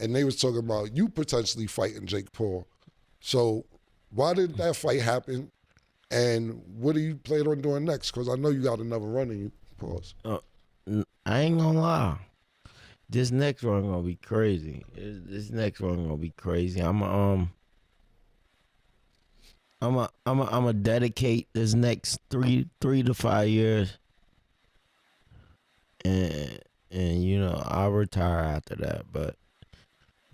and they was talking about you potentially fighting Jake Paul. So why did that fight happen? And what are you planning on doing next? Because I know you got another run in you. Pause. I ain't gonna lie. This next one gonna be crazy. This next one gonna be crazy. I'm a dedicate this next 3 to 5 years, and you know I'll retire after that. But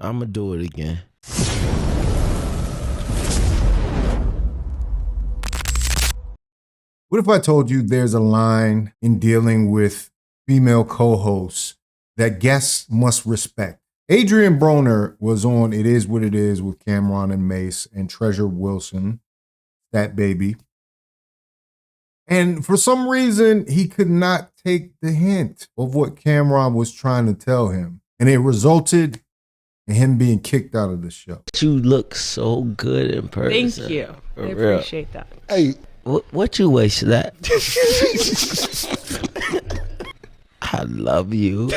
I'm gonna do it again. What if I told you there's a line in dealing with female co-hosts that guests must respect? Adrien Broner was on It Is What It Is with Cameron and Mace and Treasure Wilson, that baby. And for some reason, he could not take the hint of what Cameron was trying to tell him. And it resulted in him being kicked out of the show. You look so good in person. Thank you. For I real. appreciate that. Hey, What you waste that? I love you.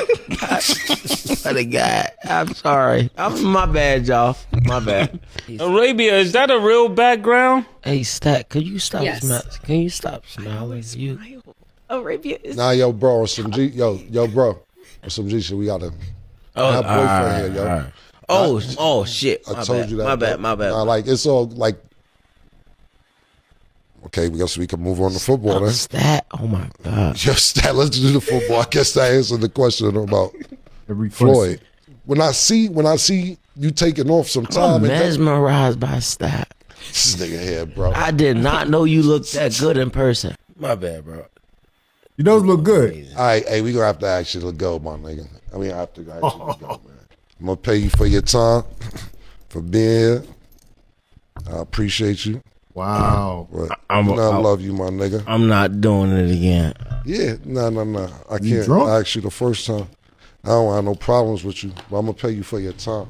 What a guy. I'm sorry. My bad, y'all. My bad. Arabia, is that a real background? Hey, Stat, can you stop Yes. Can you stop smiling? You. Arabia is. nah, yo, bro, some G, yo, bro, some G shit. We gotta. Oh, my boyfriend here, yo. All right. Oh, shit. I told you that. My bad. Nah, like it's all like. Okay, we can move on to football then. Stat. Oh my God. Just that. Let's do the football. I guess that answered the question about Floyd. When I see you taking off some time, I'm mesmerized by Stat. this nigga here, bro. I did not know you looked that good in person. My bad, bro. You those look good. All right, hey, we gonna have to actually go, my nigga. I mean, I have to actually go, man. I'm gonna pay you for your time, for being here. I appreciate you. Wow. But I love you, my nigga. I'm not doing it again. Yeah, no. I You can't. drunk? I asked you the first time. I don't have no problems with you, but I'm gonna pay you for your time.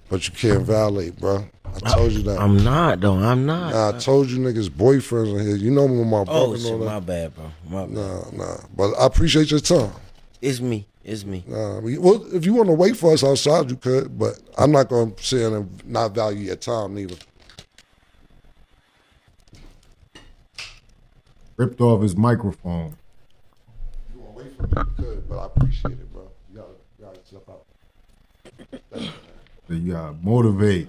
But you can't violate, bro. I told you that. I'm not, though. I'm not. Nah, I told you niggas boyfriends are here. You know me with my brother Oh, and all shit. that. My bad, bro. My bad. Nah. But I appreciate your time. It's me. Well, if you want to wait for us outside, you could, but I'm not going to sit in and not value your time neither. Ripped off his microphone. You want to wait for me, you could, but I appreciate it, bro. You gotta step out. So you gotta motivate.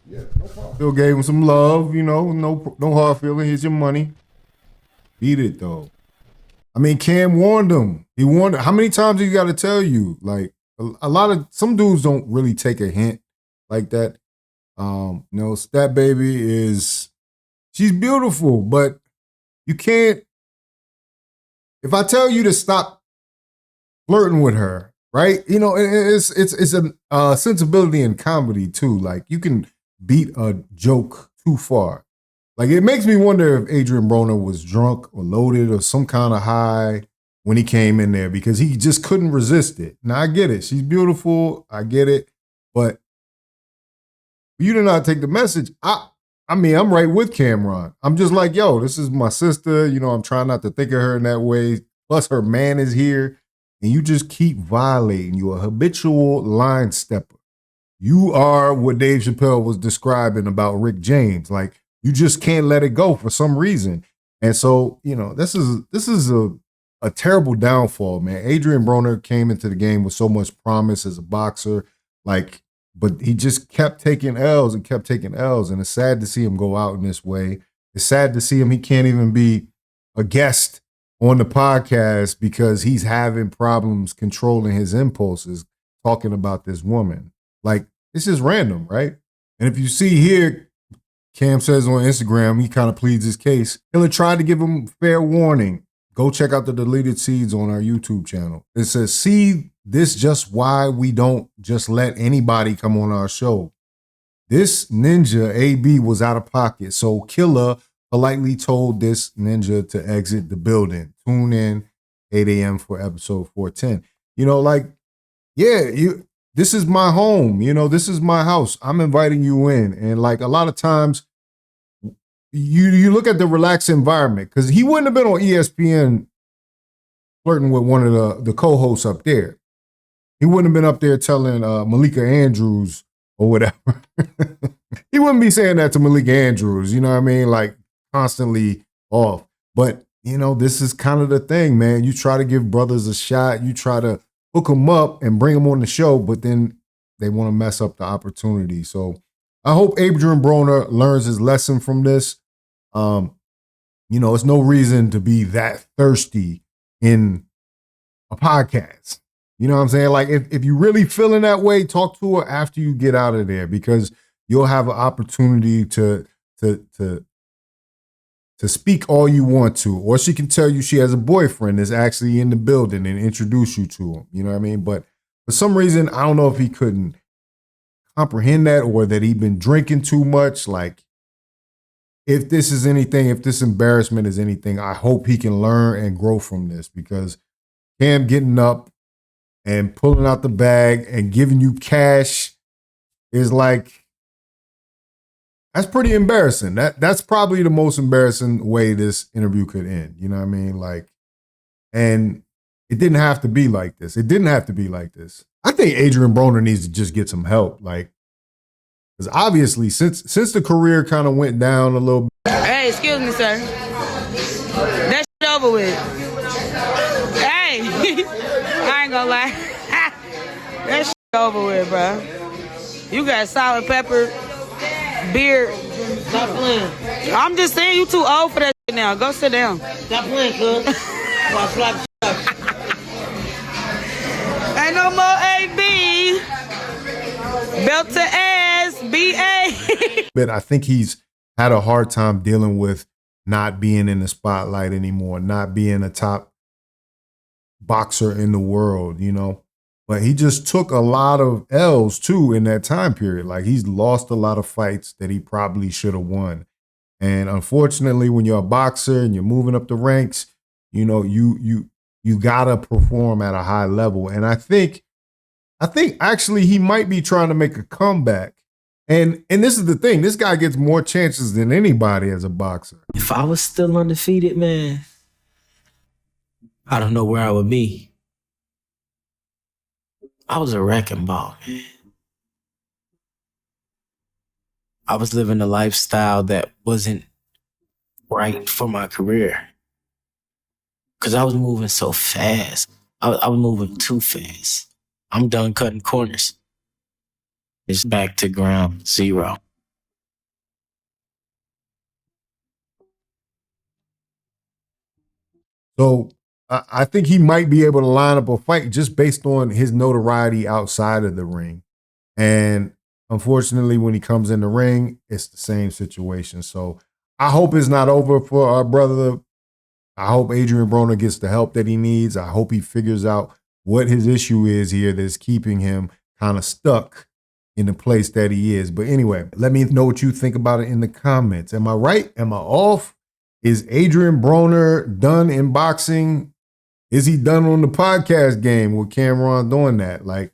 Yeah, no problem. Still gave him some love, you know, no hard feeling. Here's your money. Beat it though. I mean, Cam warned him. He warned. How many times do you got to tell you? Like a lot of some dudes don't really take a hint like that. Stat baby she's beautiful, but you can't. If I tell you to stop flirting with her, right? You know, it's a sensibility in comedy too. Like you can beat a joke too far. Like it makes me wonder if Adrien Broner was drunk or loaded or some kind of high when he came in there because he just couldn't resist it. Now I get it. She's beautiful. I get it. But for you to not take the message, I mean, I'm right with Cameron. I'm just like, yo, this is my sister. You know, I'm trying not to think of her in that way. Plus her man is here. And you just keep violating. You're a habitual line stepper. You are what Dave Chappelle was describing about Rick James. Like, you just can't let it go for some reason. And so, you know, this is a terrible downfall, man. Adrien Broner came into the game with so much promise as a boxer, but he just kept taking L's and kept taking L's. And it's sad to see him go out in this way. It's sad to see him. He can't even be a guest on the podcast because he's having problems controlling his impulses, talking about this woman. Like, it's just random, right? And if you see here, Cam says on Instagram, he kind of pleads his case. Hiller tried to give him fair warning. Go check out the deleted seeds on our YouTube channel. It says, see, this just why we don't just let anybody come on our show. This ninja, AB, was out of pocket, so Killer politely told this ninja to exit the building. Tune in 8 a.m. for episode 410. You know, like, yeah, this is my home. You know, this is my house. I'm inviting you in. And like a lot of times, you look at the relaxed environment because he wouldn't have been on ESPN flirting with one of the co-hosts up there. He wouldn't have been up there telling Malika Andrews or whatever. He wouldn't be saying that to Malika Andrews, you know what I mean? Like constantly off. But, you know, this is kind of the thing, man. You try to give brothers a shot. You try to hook them up and bring them on the show, but then they want to mess up the opportunity. So I hope Adrien Broner learns his lesson from this. You know, it's no reason to be that thirsty in a podcast. You know what I'm saying? Like, if you really feeling that way, talk to her after you get out of there, because you'll have an opportunity to speak all you want to, or she can tell you she has a boyfriend that's actually in the building and introduce you to him. You know what I mean? But for some reason, I don't know if he couldn't comprehend that or that he'd been drinking too much. Like, if this is anything, if this embarrassment is anything, I hope he can learn and grow from this, because Cam getting up and pulling out the bag and giving you cash is like, that's pretty embarrassing. That's probably the most embarrassing way this interview could end. You know what I mean? Like, and it didn't have to be like this. It didn't have to be like this. I think Adrien Broner needs to just get some help. Like, because obviously since the career kind of went down a little bit. Hey, excuse me, sir. That shit over with. Hey, I ain't gonna lie. That shit over with, bro. You got salt and pepper, beer. Stop playing. I'm just saying, you too old for that shit now. Go sit down. Stop playing, cuz. I'll slap you up. Ain't no more AB. Belt to ass, BA. But I think he's had a hard time dealing with not being in the spotlight anymore, not being a top boxer in the world, you know. But he just took a lot of L's too in that time period. Like, he's lost a lot of fights that he probably should have won. And unfortunately, when you're a boxer and you're moving up the ranks, you know, you gotta perform at a high level. And I think actually he might be trying to make a comeback. And this is the thing, this guy gets more chances than anybody as a boxer. If I was still undefeated, man, I don't know where I would be. I was a wrecking ball, man. I was living a lifestyle that wasn't right for my career, because I was moving so fast. I was moving too fast. I'm done cutting corners. It's back to ground zero. So I think he might be able to line up a fight just based on his notoriety outside of the ring. And unfortunately, when he comes in the ring, it's the same situation. So I hope it's not over for our brother. I hope Adrien Broner gets the help that he needs. I hope he figures out what his issue is here that's keeping him kind of stuck in the place that he is. But anyway, let me know what you think about it in the comments. Am I right? Am I off? Is Adrien Broner done in boxing? Is he done on the podcast game with Cameron doing that? Like,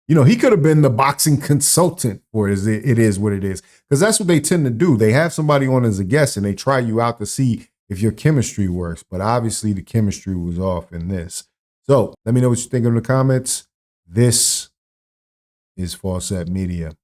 you know, he could have been the boxing consultant for it. It is what it is. Because that's what they tend to do. They have somebody on as a guest and they try you out to see if your chemistry works. But obviously the chemistry was off in this. So let me know what you think in the comments. This is Fawcett Media.